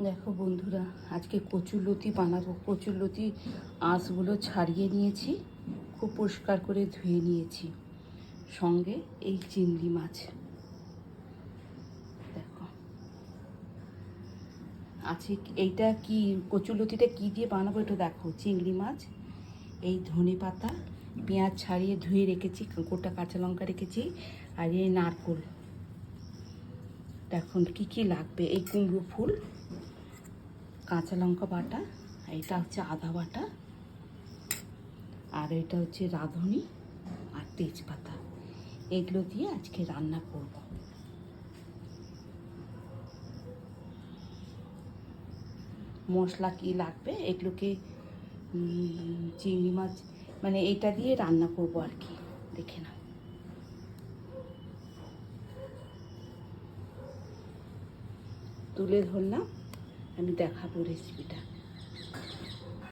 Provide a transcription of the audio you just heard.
দেখো বন্ধুরা, আজকে কচুরলতি বানাবো। কচুরলতি আঁশগুলো ছাড়িয়ে নিয়েছি, খুব পরিষ্কার করে ধুয়ে নিয়েছি। সঙ্গে এই চিংড়ি মাছ, দেখো আছে। এইটা কি, কচুরলতিটা কি দিয়ে বানাবো এটা দেখো। চিংড়ি মাছ, এই ধনে পাতা, পেঁয়াজ ছাড়িয়ে ধুয়ে রেখেছি, গোটা কাঁচা লঙ্কা রেখেছি, আর এই নারকোল। দেখুন কি কি লাগবে। এই কুমড়ো ফুল, কাঁচা লঙ্কা বাটা, এটা হচ্ছে আদা বাটা, আর এটা হচ্ছে রাঁধুনি আর তেজপাতা। এগুলো দিয়ে আজকে রান্না করব। মশলা কি লাগবে এগুলোকে, চিংড়ি মাছ মানে এটা দিয়ে রান্না করব আর কি, দেখে না। তুলে ধরলাম, আমি দেখাবো রেসিপিটা।